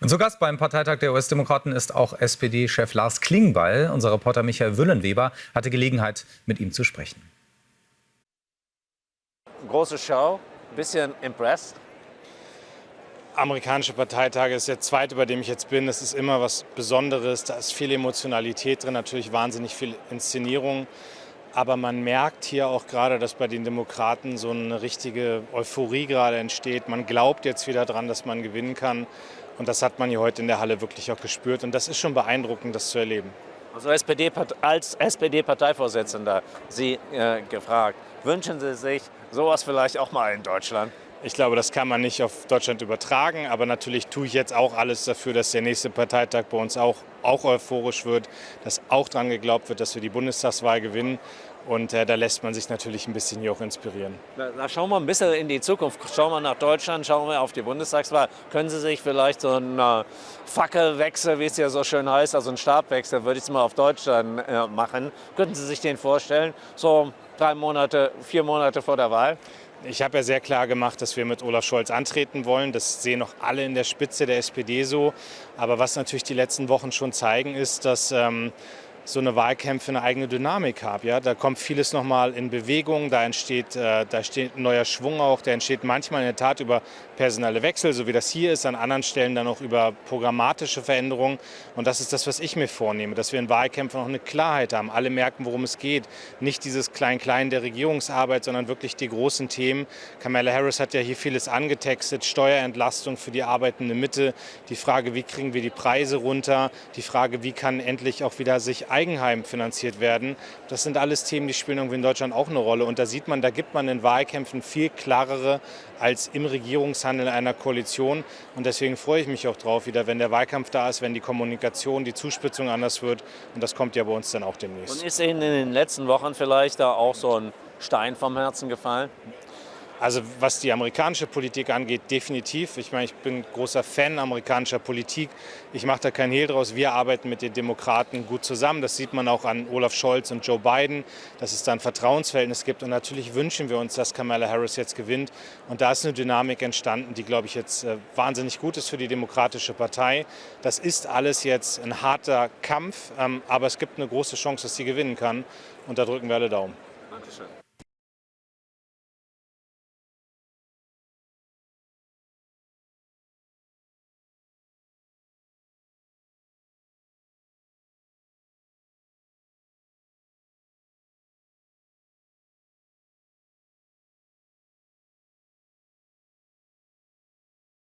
Und zu Gast beim Parteitag der US-Demokraten ist auch SPD-Chef Lars Klingbeil. Unser Reporter Michael Wüllenweber hatte Gelegenheit, mit ihm zu sprechen. Große Show, bisschen impressed. Amerikanische Parteitage ist der zweite, bei dem ich jetzt bin. Es ist immer was Besonderes, da ist viel Emotionalität drin, natürlich wahnsinnig viel Inszenierung. Aber man merkt hier auch gerade, dass bei den Demokraten so eine richtige Euphorie gerade entsteht. Man glaubt jetzt wieder dran, dass man gewinnen kann. Und das hat man hier heute in der Halle wirklich auch gespürt. Und das ist schon beeindruckend, das zu erleben. Also als SPD-Parteivorsitzender Sie gefragt, wünschen Sie sich sowas vielleicht auch mal in Deutschland? Ich glaube, das kann man nicht auf Deutschland übertragen. Aber natürlich tue ich jetzt auch alles dafür, dass der nächste Parteitag bei uns auch euphorisch wird. Dass auch daran geglaubt wird, dass wir die Bundestagswahl gewinnen. Und da lässt man sich natürlich ein bisschen hier auch inspirieren. Da schauen wir ein bisschen in die Zukunft. Schauen wir nach Deutschland, schauen wir auf die Bundestagswahl. Können Sie sich vielleicht so einen Fackelwechsel, wie es ja so schön heißt, also einen Stabwechsel, würde ich es mal auf Deutschland machen. Könnten Sie sich den vorstellen, so 3 Monate, 4 Monate vor der Wahl? Ich habe ja sehr klar gemacht, dass wir mit Olaf Scholz antreten wollen. Das sehen auch alle in der Spitze der SPD so. Aber was natürlich die letzten Wochen schon zeigen, ist, dass so eine Wahlkämpfe eine eigene Dynamik haben. Ja? Da kommt vieles nochmal in Bewegung, da entsteht ein neuer Schwung auch, der entsteht manchmal in der Tat über personelle Wechsel, so wie das hier ist, an anderen Stellen dann auch über programmatische Veränderungen. Und das ist das, was ich mir vornehme, dass wir in Wahlkämpfen auch eine Klarheit haben. Alle merken, worum es geht. Nicht dieses Klein-Klein der Regierungsarbeit, sondern wirklich die großen Themen. Kamala Harris hat ja hier vieles angetextet, Steuerentlastung für die arbeitende Mitte, die Frage, wie kriegen wir die Preise runter, die Frage, wie kann endlich auch wieder sich Eigenheim finanziert werden. Das sind alles Themen, die spielen irgendwie in Deutschland auch eine Rolle. Und da sieht man, da gibt man in Wahlkämpfen viel klarere als im Regierungshandel einer Koalition. Und deswegen freue ich mich auch drauf, wieder, wenn der Wahlkampf da ist, wenn die Kommunikation, die Zuspitzung anders wird. Und das kommt ja bei uns dann auch demnächst. Und ist Ihnen in den letzten Wochen vielleicht da auch so ein Stein vom Herzen gefallen? Also was die amerikanische Politik angeht, definitiv. Ich meine, ich bin großer Fan amerikanischer Politik. Ich mache da keinen Hehl draus. Wir arbeiten mit den Demokraten gut zusammen. Das sieht man auch an Olaf Scholz und Joe Biden, dass es da ein Vertrauensverhältnis gibt. Und natürlich wünschen wir uns, dass Kamala Harris jetzt gewinnt. Und da ist eine Dynamik entstanden, die, glaube ich, jetzt wahnsinnig gut ist für die Demokratische Partei. Das ist alles jetzt ein harter Kampf, aber es gibt eine große Chance, dass sie gewinnen kann. Und da drücken wir alle Daumen. Dankeschön.